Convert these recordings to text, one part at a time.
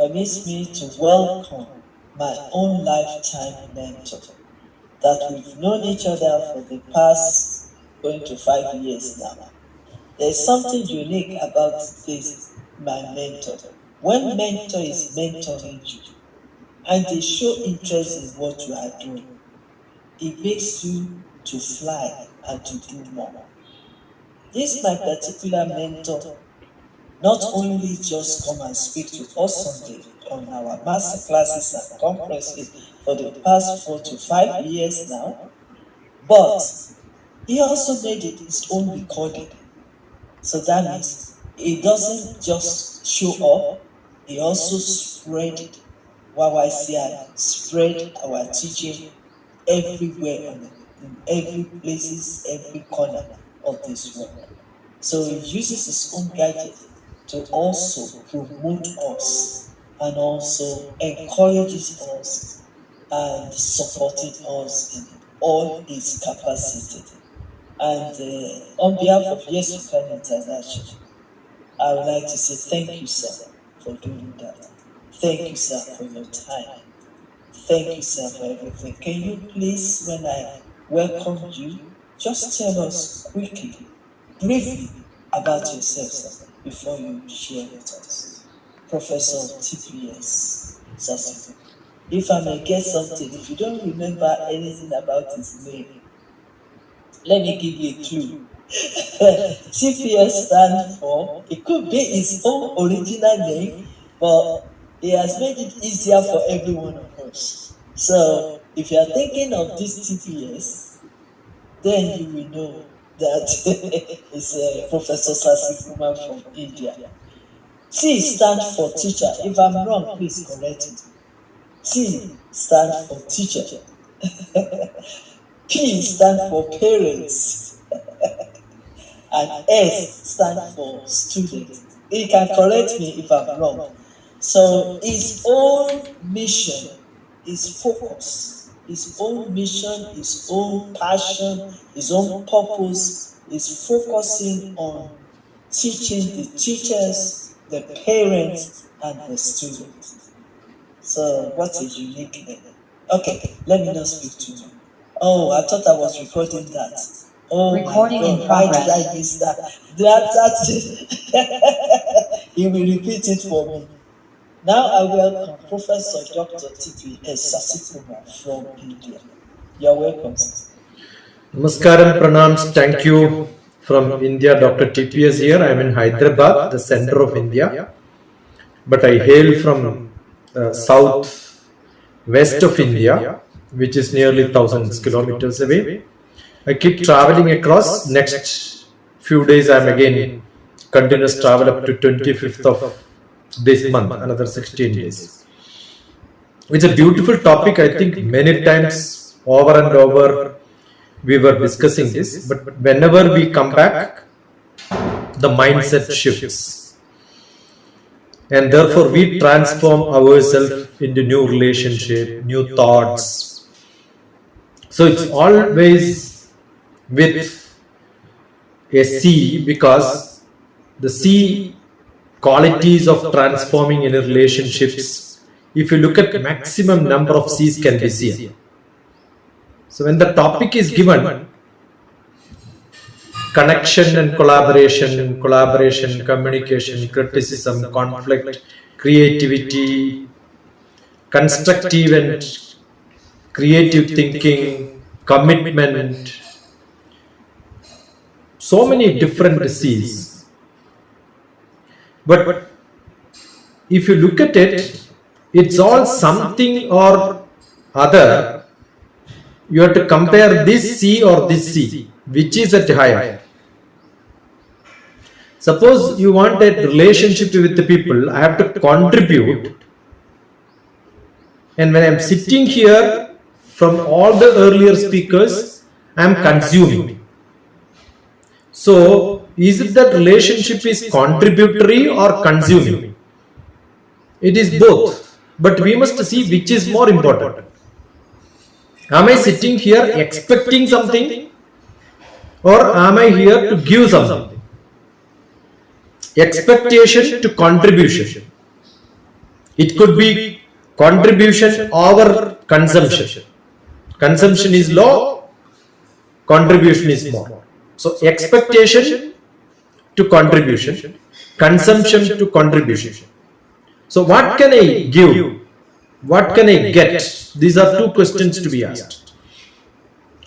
permits me to welcome my own lifetime mentor that we've known each other for the past going to 5 years now. There's something unique about this, my mentor. When mentor is mentoring you and they show interest in what you are doing, it makes you to fly and to do more. This my particular mentor not only just come and speak to us on our master classes and conferences for the past 4 to 5 years now, but he also made it his own recording. So that means he doesn't just show up, he also spread YYCI, spread our teaching everywhere, in every places, every corner of this world. So he uses his own gadget to also promote us and also encourages us and supporting us in all his capacity. And on behalf of YYCI International, I would like to say thank you, sir, for doing that. Thank you, sir, for your time. Thank you, sir, for everything. Can you please, when I welcome you, just tell us quickly, briefly about yourself, sir, before you share with us. Professor TPS, sir. If I may get something, if you don't remember anything about his name, let me give you a clue. TPS stands for, it could be his own original name, but he has made it easier for every one of us. So if you are thinking of this TPS, then you will know that it's Professor Sasikuma from India. T stands for teacher. If I'm wrong, please correct me. T stands for teacher. P stands for parents. And S stands for student. He can correct me if I'm wrong. So his own mission, his focus, his own mission, his own passion, his own purpose is focusing on teaching the teachers, the parents, and the students. So what a unique name. Okay, let me not speak too much. Oh, I thought I was recording that. Oh, Recording my God, in why progress. did I miss that? He will repeat it for me. Now I welcome Professor Dr.TPS Sasikuma from India. You're welcome, sir. Namaskaram, pranams, thank you from India, Dr. TPS here. I am in Hyderabad, the center of India, but I hail from south west of India, which is nearly 1000 kilometers away. I keep traveling across. Next few days I am again continuous travel up to 25th of this month, another 16 days. It's a beautiful topic. I think many times over and over we were discussing this, but whenever we come back, the mindset shifts, and therefore we transform ourselves into new relationship, new thoughts. So it's always with a C, because the C qualities of transforming in relationships, if you look at maximum number of C's can be seen. So when the topic is given, connection and collaboration, communication, criticism, conflict, creativity, constructive and creative thinking, commitment, so many different C's. But if you look at it, it's all something or other. You have to compare this C or this C, which is at higher. Suppose you want a relationship with the people, I have to contribute. And when I am sitting here, from all the earlier speakers, I am consuming. So, is it that relationship is contributory or consuming? It is both. But we must see which is more important. Am I sitting here expecting something, or am I here to give something? Expectation to contribution. It could be contribution over consumption. Consumption is low, contribution is more. So expectation to contribution, consumption to contribution. So what can I give? What can I get? These are two questions to be asked.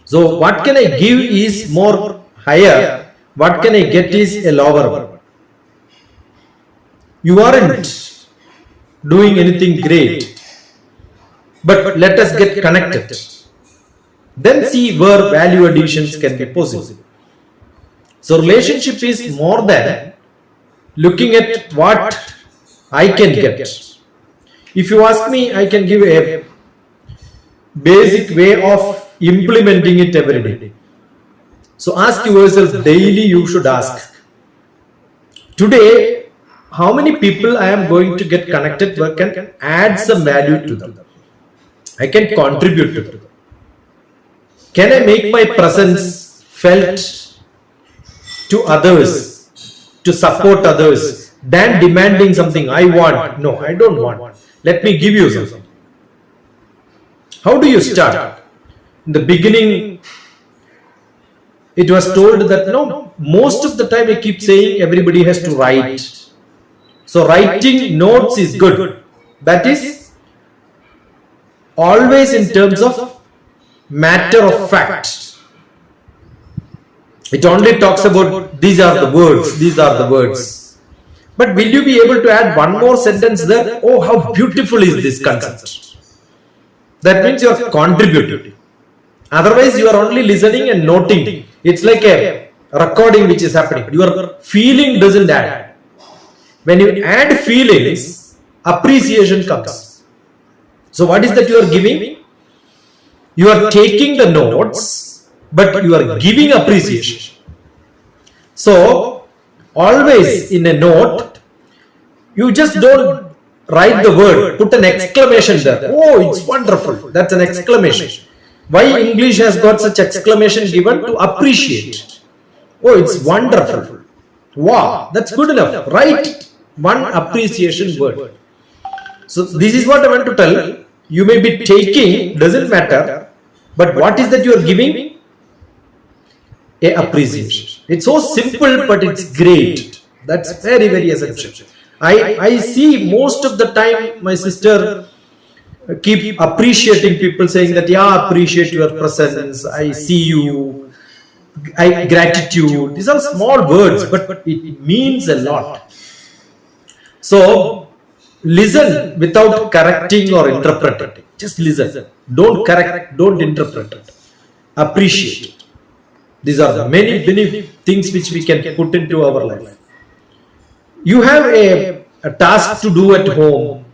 So what can I give is more higher. What can I get is a lower one. You aren't doing anything great, but let us get connected. Then see where value additions can be possible. So relationship is more than looking at what I can get. If you ask me, I can give a basic way of implementing it every day. So ask yourself daily, you should ask, today, how many people I am going to get connected with, can add some value to them. I can contribute to them. Can I make my presence felt to others, to support others, than demanding something I want? No, I don't want. Let me give you something. How do you start? In the beginning, it was told that no, most of the time I keep saying everybody has to write. So writing notes is good. That is always in terms of matter of fact. It only talks about these are the words, these are the words. But will you be able to add one more sentence there? Oh, how beautiful is this concept. That means you are contributing. Otherwise, you are only listening and noting. It's like a recording which is happening. Your feeling doesn't add. When you add feelings, appreciation comes. So what is that you are giving? You are taking the notes, but you are giving appreciation. So always in a note, you just don't write the word, put an exclamation there. Oh, it's wonderful. That's an exclamation. Why English has got such exclamation given? To appreciate. Oh, it's wonderful. Wow, that's good enough. Write one appreciation word. So this is what I want to tell. You may be taking, doesn't matter, but what is that you are giving? A appreciation. It's so simple, but it's great. That's very, very essential. I see most of the time my sister keep appreciating people, saying that, yeah, appreciate your presence, I see you, I gratitude. These are small words, but it means a lot. So listen without correcting or interpreting. Just listen. Don't correct, don't interpret it. Appreciate. These are the many things which we can put into our life. You have a task to do at home.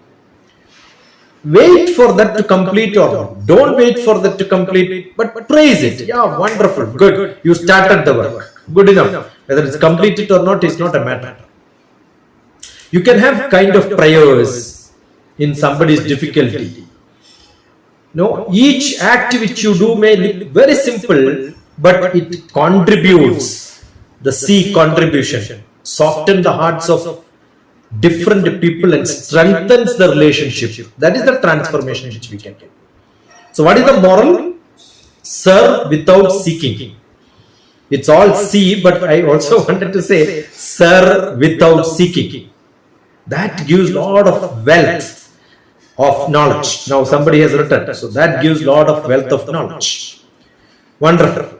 Wait for that to complete, or don't wait for that to complete, but praise it. Yeah, wonderful, good. You started the work. Good enough. Whether it's completed or not is not a matter. You can have kind of prayers in somebody's difficulty. No, each act which you do may look very simple, but it contributes. The C contribution soften the hearts of different people and strengthens the relationship. That is the transformation which we can get. So what is the moral? Serve without seeking. It's all see, but I also wanted to say serve without seeking. That gives a lot of wealth of knowledge. Now somebody has written, so that gives a lot of wealth of knowledge. Wonderful.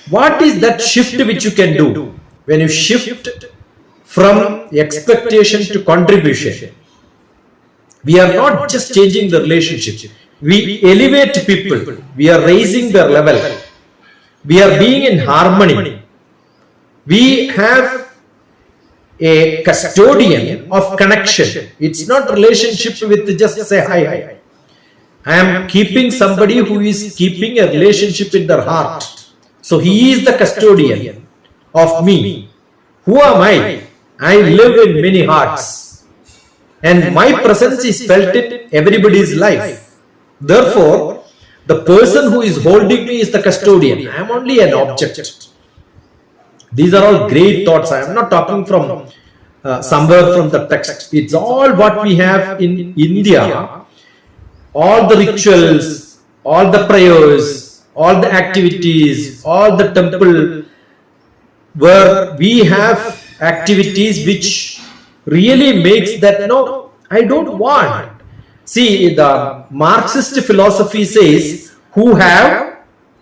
What is that shift which you can do? When you shift from expectation to contribution, we are not just changing the relationship. We elevate people. We are raising their level. We are being in harmony. We have a custodian of connection. It's not relationship with just say hi. I am keeping somebody who is keeping a relationship in their heart. So he is the custodian of me. Who am I? I live in many hearts. And my presence is felt in everybody's life. Therefore, the person who is holding me is the custodian. I am only an object. These are all great thoughts. I am not talking from somewhere from the text. It's all what we have in India. All the rituals, all the prayers, all the activities, all the temple, where we have activities which really makes that, no, I don't want. See, the Marxist philosophy says who have,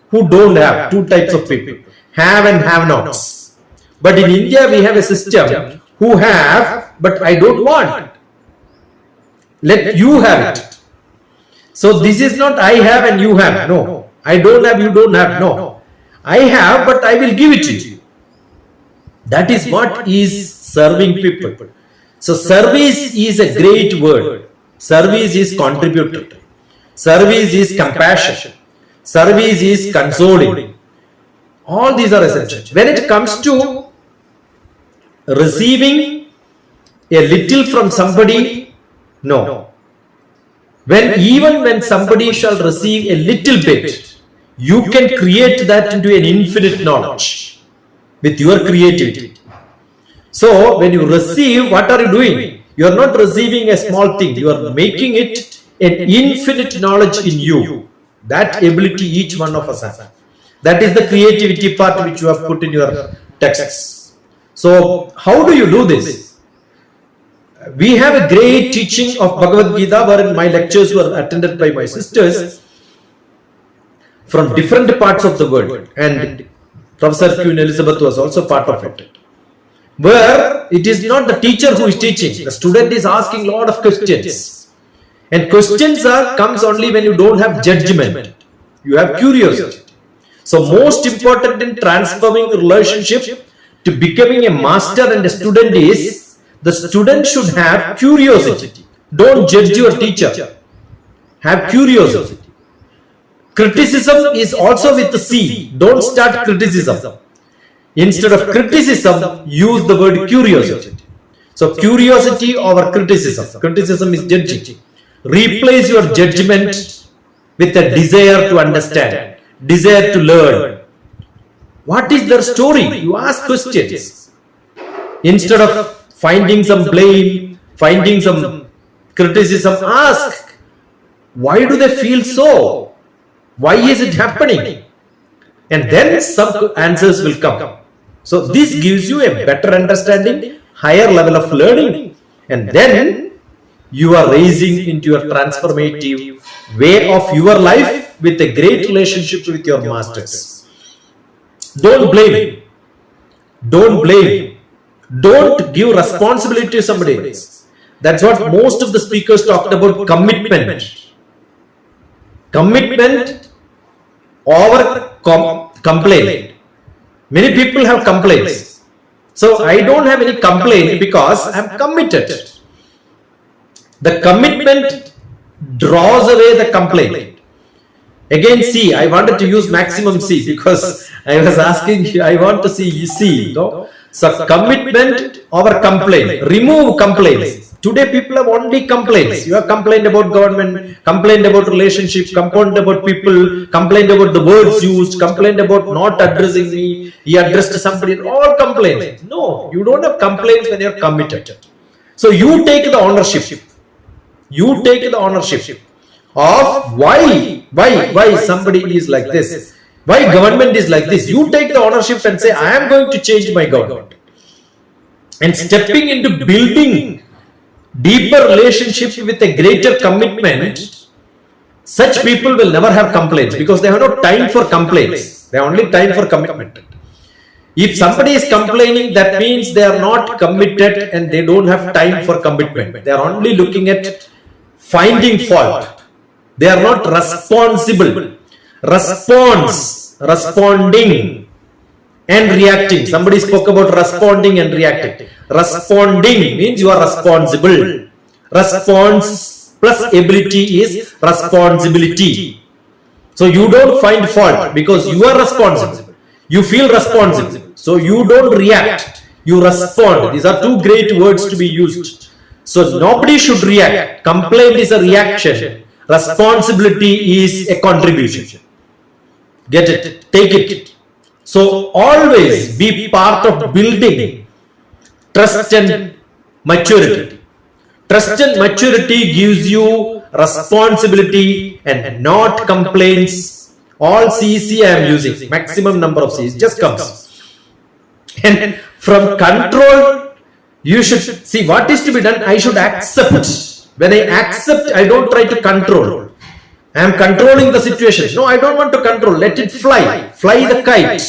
who don't have, two types of people, have and have nots. But in India we have a system who have, but I don't want. Let you have it. So this is not I have and you have. No. I don't have, you don't have. No. I have, but I will give it to you. That is what is serving people. So service is a great word. Service is contributory. Service is compassion. Service is consoling. All these are essential. When it comes to receiving a little from somebody, no. Even when somebody shall receive a little bit, you can create that into an infinite knowledge with your creativity. So when you receive, what are you doing? You are not receiving a small thing. You are making it an infinite knowledge in you. That ability each one of us has. That is the creativity part which you have put in your texts. So how do you do this? We have a great teaching of Bhagavad Gita, wherein my lectures were attended by my sisters from different parts of the world, and Professor Queen Elizabeth was also part of it. Where it is not the teacher who is teaching, the student is asking a lot of questions, and questions comes only when you don't have judgment, you have curiosity. So most important in transforming the relationship to becoming a master and a student is, the student should have curiosity. Don't judge your teacher. Have curiosity. Criticism is also with the C. Don't start criticism. Instead of criticism, use the word curiosity. So curiosity over criticism. Criticism is judging. Replace your judgment with a desire to understand, desire to learn. What is their story? You ask questions. Instead of finding some blame, finding some criticism, ask, why do they feel so? Why is it happening? And then some answers will come. So this gives you a better understanding, higher level of learning, and then you are raising into your transformative way of your life with a great relationship with your masters. Don't blame. Don't blame. Don't give responsibility to somebody else. That's what most of the speakers talked about, commitment. Commitment over complaint. Many people have complaints. So I don't have any complaint because I am committed. The commitment draws away the complaint. Again, C. I wanted to use maximum C because I was asking, I want to see C. No? So commitment over complaint. Remove complaints. Today people have only complaints. You have complained about government, complained about relationship, complained about people, complained about the words used, complained about not addressing me, he addressed somebody, all complaints. No, you don't have complaints when you are committed. So you take the ownership. You take the ownership of why somebody is like this, why government is like this. You take the ownership and say, I am going to change my government. And stepping into building deeper relationship with a greater commitment, such people will never have complaints because they have no time for complaints. They have only time for commitment. If somebody is complaining, that means they are not committed and they don't have time for commitment. They are only looking at finding fault. They are not responsible. Responding and reacting. Somebody spoke about responding and reacting. Responding means you are responsible. Response plus ability is responsibility. So you don't find fault because you are responsible. You feel responsible. So you don't react. You respond. These are two great words to be used. So nobody should react. Complaint is a reaction. Responsibility is a contribution. Get it? Take it. So always be part of building trust and maturity. Trust and maturity gives you responsibility and not complaints. All CC I am using, maximum number of C's just comes. And from control, you should see what is to be done. I should accept. When I accept, I don't try to control. I am controlling the situation. No, I don't want to control. Let it fly. Fly the kite.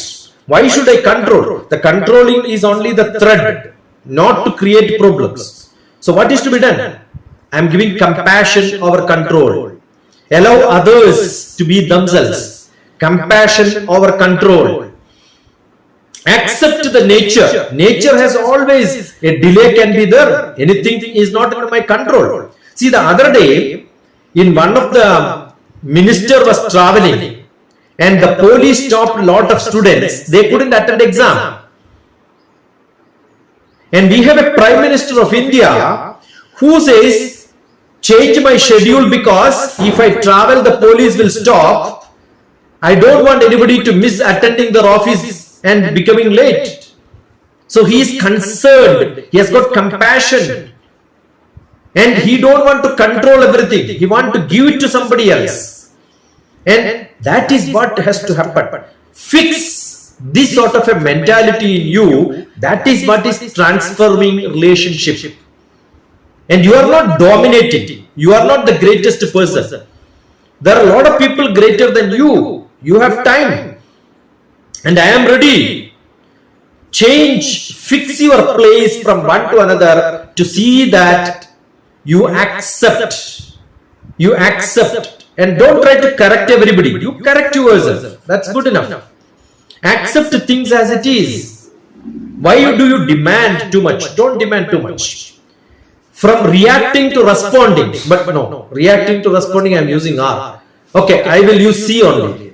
Why should I control? The controlling is only the thread, not to create problems. So what is to be done? I am giving compassion over control. Allow others to be themselves. Compassion over control. Accept the nature. Nature has always, a delay can be there. Anything is not under my control. See, the other day, in one of the minister was traveling and the police stopped a lot of students. They couldn't attend exam. And we have a Prime Minister of India who says, change my schedule because if I travel, the police will stop. I don't want anybody to miss attending their office and becoming late. So he is concerned. He has got compassion. And he don't want to control everything. He want to give it to somebody else. And that is what has to happen. Fix this sort of a mentality in you. That is what is transforming relationship. And you are not dominating. You are not the greatest person. There are a lot of people greater than you. You have time. And I am ready. Change, fix your place from one to another to see that you accept. You accept. And don't try to correct everybody. You correct yourself. That's good enough. Accept things as it is. Why do you demand too much? Don't demand too much. From reacting to responding. But no, reacting to responding I am using R. Okay, I will use C only.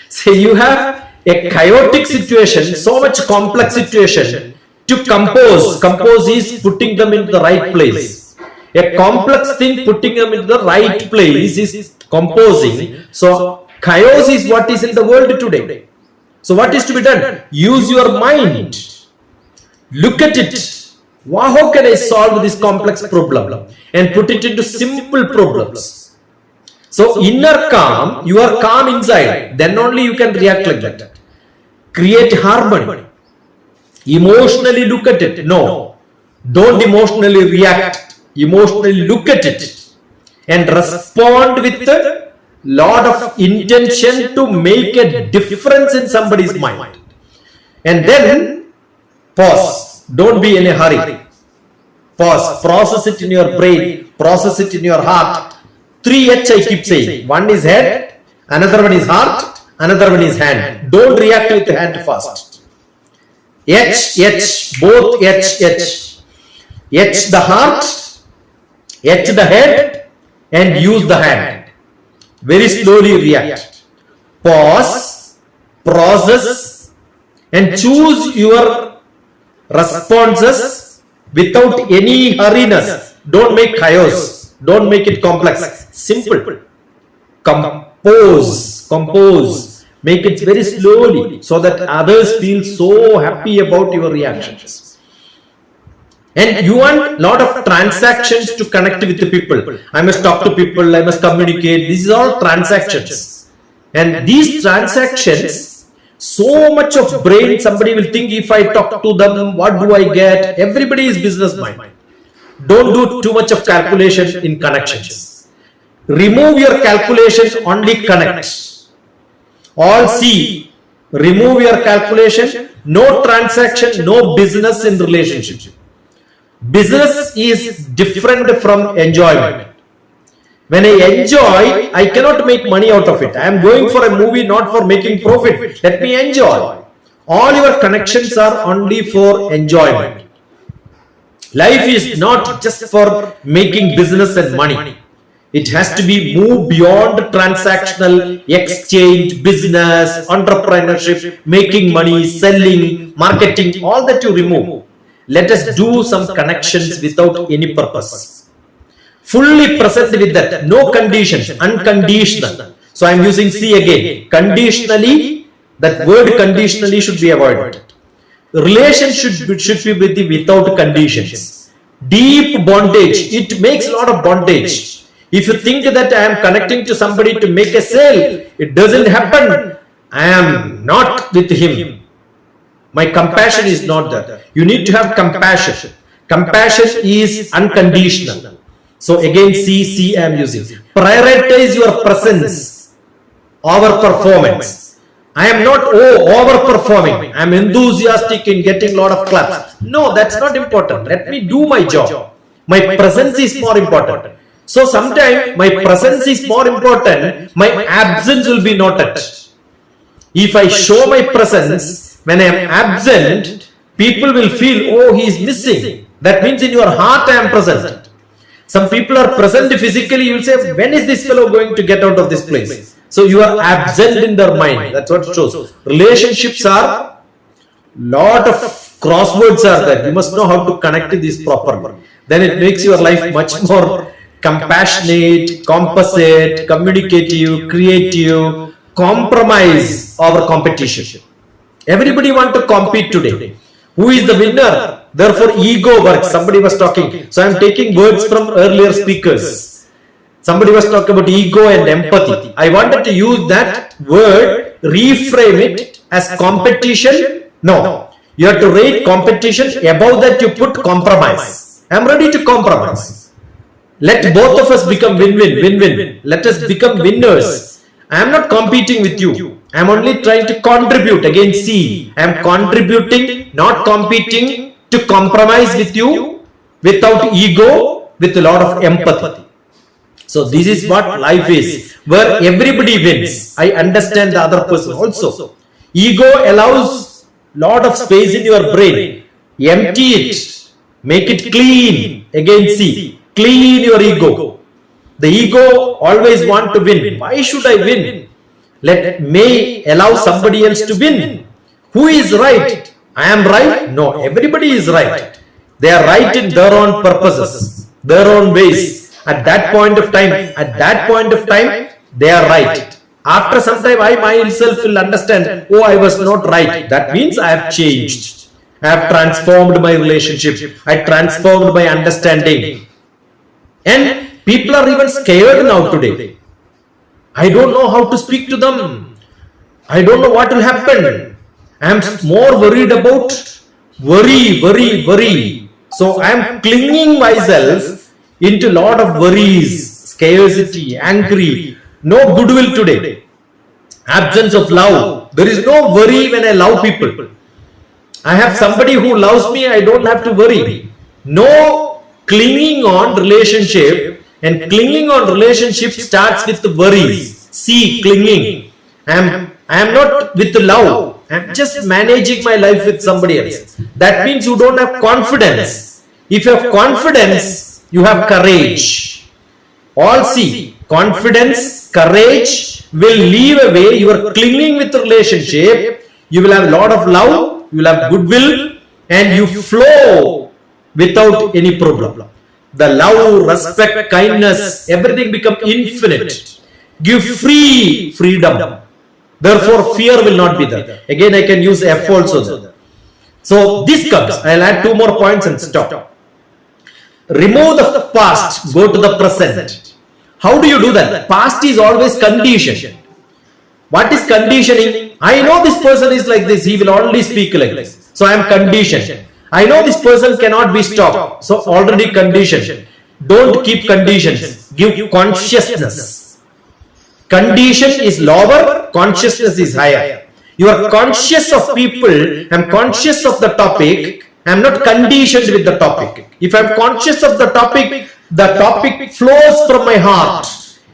Say you have a chaotic situation, so much complex situation to compose. Compose is putting them in the right place. A complex thing putting them in the right place is composing. So chaos is what is in the world today. So what is to be done? Use your mind. Look at it. How can I solve this complex problem? And put it into simple problems. So inner calm, you are calm inside. Then only you can react like that. Create harmony. Emotionally look at it. No. Don't emotionally react. Emotionally look at it. And respond with a lot of intention to make a difference in somebody's mind. And then pause. Don't be in a hurry. Pause. Process it in your brain. Process it in your heart. 3H I keep saying. One is head. Another one is heart. Another one is hand. Don't react with the hand first. H. Both H. H the heart. H the head. And use the hand. Very slowly react. Pause. Process. And choose your responses without any hurriness. Don't make chaos. Don't make it complex. Simple. Compose. Make it very slowly so that others feel so happy about your reactions. And you want a lot of transactions to connect with the people. I must talk to people. I must communicate. These are all transactions. And these transactions, so much of brain, somebody will think if I talk to them, what do I get? Everybody is business mind. Don't do too much of calculation in connections. Remove your calculation, only connect. All C. Remove your calculation. No transaction, no business in relationship. Business is different from enjoyment. When I enjoy, I cannot make money out of it. I am going for a movie not for making profit. Let me enjoy. All your connections are only for enjoyment. Life is not just for making business and money. It has to be moved beyond transactional, exchange, business, entrepreneurship, making money, selling, marketing, all that you remove. Let us do some connections without any purpose. Fully present with that, no conditions, unconditional. So I am using C again. Conditionally, that word conditionally should be avoided. Relationship should be without conditions. deep bondage. It makes a lot of bondage. If you think that I am connecting to somebody to make a sale, it doesn't happen. I am not with him. My compassion is not there. You need to have compassion. Compassion is unconditional. So again, C I am using. Prioritize your presence over performance. I am not overperforming. I am enthusiastic in getting a lot of claps. No, that's not important. Let me do my job. My presence is more important. So sometimes my presence is more important. My absence will be noted. If I show my presence when I am absent, people will feel, oh, he is missing. That means in your heart I am present. Some people are present physically. You will say, when is this fellow going to get out of this place? So you are absent in their mind. That's what it shows. Relationships are, lot of crosswords are there. You must know how to connect this properly. Then it makes your life much more compassionate, composite, communicative, creative, compromise over competition. Everybody want to compete today. Who is the winner? Therefore, ego works. Somebody was talking. So I am taking words from earlier speakers. Somebody was talking about ego and empathy. I wanted to use that word, reframe it as competition. No. You have to rate competition. Above that, you put compromise. I am ready to compromise. Let both of us become win-win. Let us become winners. I am not competing with you. I am only trying to contribute. Again, see, I am contributing, not competing, to compromise with you without ego, with a lot of empathy. So this is what life is, where everybody wins. I understand the other person also. Ego allows lot of space in your brain. Empty it. Make it clean. Again, see, clean your ego. The ego always want to win. Why should I win? Let me allow somebody else to win. Who is right? I am right? No, everybody is right. They are right in their own purposes, their own ways. At that point of time, they are right. After some time, I myself will understand, oh, I was not right. That means I have changed. I have transformed my relationship. I transformed my understanding. And people are even scared now today. I don't know how to speak to them. I don't know what will happen. I am more worried about worry. So I am clinging myself into a lot of worries, scarcity, angry, no goodwill today. Absence of love. There is no worry when I love people. I have somebody who loves me, I don't have to worry. No clinging on relationship, and clinging on relationship starts with the worries. See, clinging. I am not with the love. I am just managing my life with somebody else. That means you don't have confidence. If you have confidence, you have courage. All see, confidence, courage will leave away your clinging with the relationship. You will have a lot of love, you will have goodwill, and you flow without any problem. The love, respect, kindness, everything become infinite. Give freedom. Therefore, fear will not be there. Again, I can use F also there. So this comes. I'll add 2 more points and stop. Remove the past, go to the present. How do you do that? Past is always conditioned. What is conditioning? I know this person is like this, he will only speak like this. So I am conditioned. I know this person cannot be stopped. So already conditioned. Don't keep conditions. Give consciousness. Condition is lower, consciousness is higher. You are conscious of people, I am conscious of the topic, I am not conditioned with the topic. If I am conscious of the topic flows from my heart.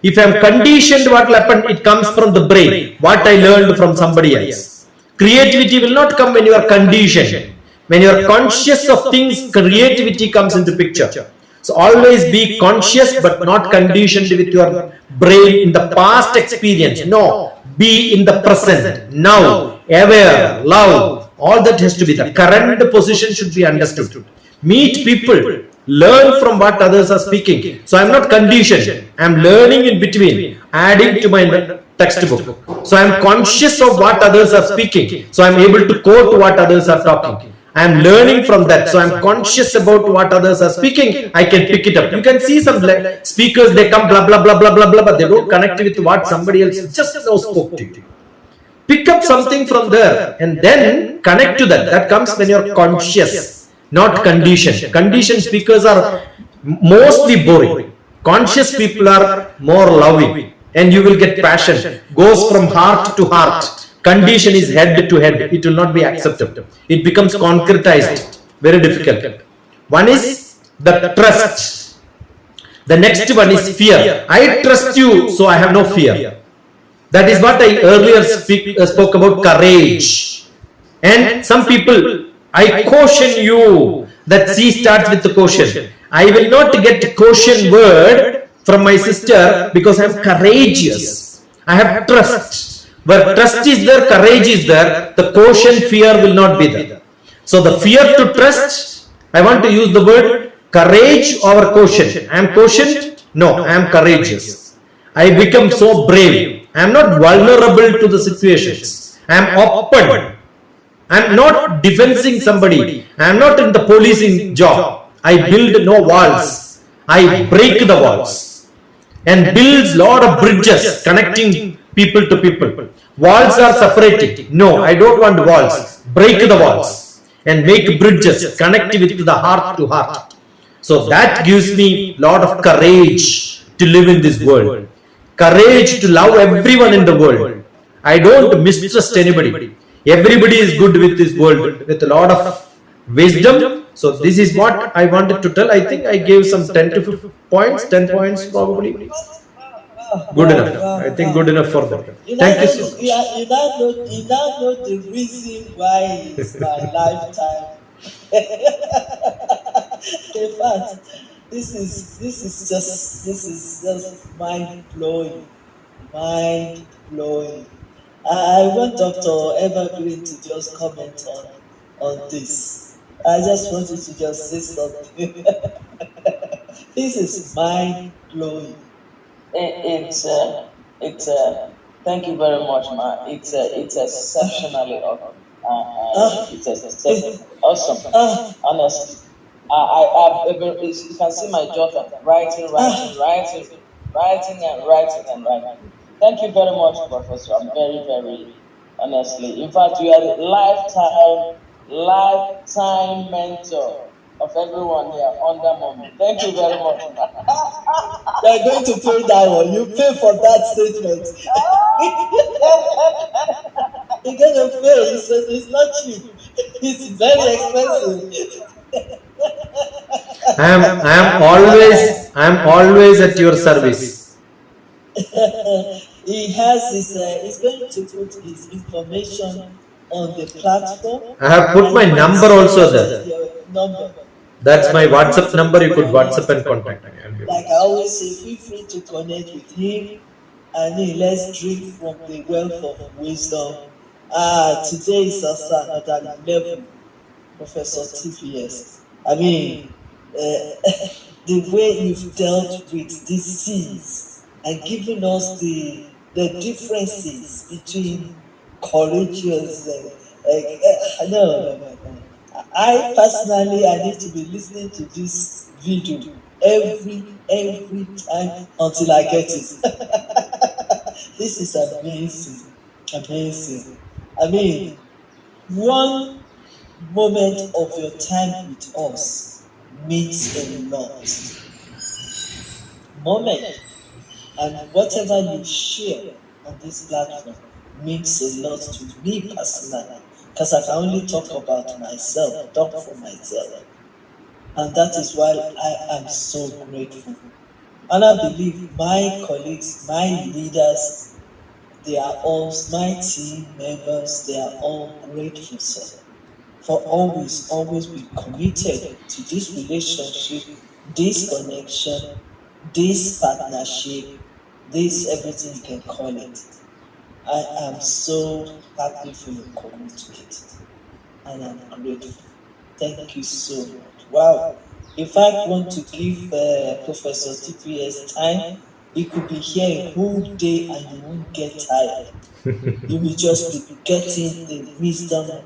If I am conditioned, what will happen? It comes from the brain, what I learned from somebody else. Creativity will not come when you are conditioned. When you are conscious of things, creativity comes into picture. So always be conscious but not conditioned with your brain in the past experience. No, be in the present, now, aware, love. All that has to be the current position should be understood. Meet people, learn from what others are speaking. So I am not conditioned. I am learning in between, adding to my textbook. So I am conscious of what others are speaking. So I am able to quote what others are talking. I'm learning from that. So I'm conscious about what others are speaking. I can pick it up. You can see some speakers, they come blah, blah, blah, blah, blah, blah, but they don't connect with what somebody else just now spoke to you. Pick up something from there and then connect to that. That comes when you're conscious, not conditioned. Conditioned speakers are mostly boring. Conscious people are more loving, and you will get passion. Goes from heart to heart. Condition is head to head. It will not be accepted. It becomes concretized. Very difficult. One is the trust. The next one is fear. I trust you, so I have no fear. That is what I earlier spoke about courage. And some people, I caution you, that C starts with the caution. I will not get caution word from my sister because I am courageous. I have trust. Where trust is there, courage is there, the caution, fear will not be there. So the fear to trust, I want to use the word courage or caution. I am cautioned? No, I am courageous. I become so brave. I am not vulnerable to the situations. I am open. I am not defending somebody. I am not in the policing job. I build no walls. I break the walls and build lot of bridges connecting people to people. Walls are separating. No, I don't want walls. Break the walls and make bridges, connect with the heart to heart. So that gives me lot of courage to live in this world. Courage to love everyone in the world. I don't mistrust anybody. Everybody is good with this world with a lot of wisdom. So this is what I wanted to tell. I think I gave some 10 to 15 points, 10 points probably. Good enough. I think good enough for them. Thank you so much. You now know the reason why it's my lifetime. In fact, this is just mind blowing. Mind blowing. I want Dr. Evergreen to just comment on this. I just want you to just say something. This is mind blowing. It's thank you very much, ma. It's exceptionally it's awesome. Honestly, you can see my daughter writing and writing. Thank you very much, Professor. I'm very, very honestly. In fact, you are the lifetime mentor of everyone here under Mommy. Thank you very much. They're going to pay that one. You pay for that statement. You're going to pay. It's not cheap. It's very expensive. I am always at your service. He has he's going to put his information on the platform. I have put my number also there. Your number. That's my WhatsApp number. You could WhatsApp and contact me. Like I always say, feel free to connect with him and let's drink from the wealth of wisdom. Today is also another level, Professor TPS. I mean, the way you've dealt with these scenes and given us the differences between courageous no. I personally, I need to be listening to this video every time until I get it. This is amazing. I mean, one moment of your time with us means a lot. Moment, and whatever you share on this platform means a lot to me personally, because I can only talk about myself, talk for myself, and that is why I am so grateful. And I believe my colleagues, my leaders, they are all my team members, they are all grateful, sir, for always be committed to this relationship, this connection, this partnership, this everything you can call it. I am so happy for your commitment, and I'm grateful. Thank you so much. Wow. If I want to give Professor TPS time You could be here a whole day and you won't get tired. You will just be getting the wisdom.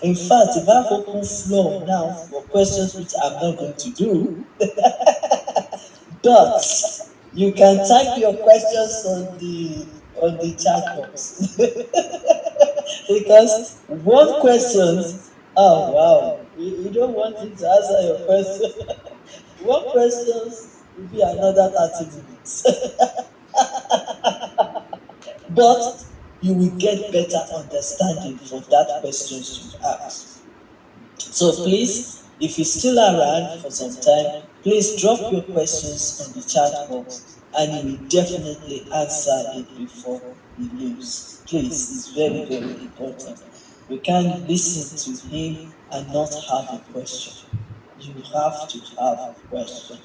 In fact, if I have open floor now for questions, which I'm not going to do, but you can type your questions on the chat box. Because one questions, oh wow, you don't want it to answer your question. One questions will be another 30 minutes. But you will get better understanding for that questions you ask. So please, if you're still around for some time, please drop your questions on the chat box and he will definitely answer it before he leaves. Please, it's very, very important. We can't listen to him and not have a question. You have to have a question.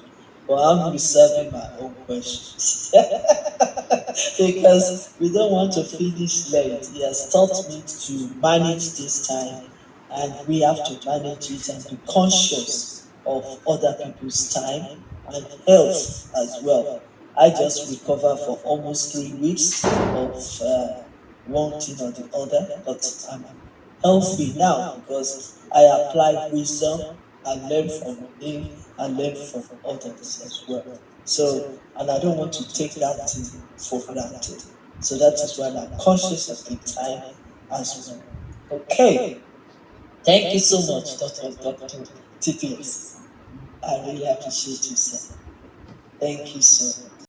But I'm reserving my own questions. Because we don't want to finish late. He has taught me to manage this time, and we have to manage it and be conscious of other people's time and health as well. I just recovered for almost 3 weeks of one thing or the other, but I'm healthy now because I apply wisdom and learn from him and learn from others as well. So, and I don't want to take that thing for granted. So that is why I'm conscious of the time as well. Okay. Thank you so much, Dr. TPS. I really appreciate you, sir. Thank you so much.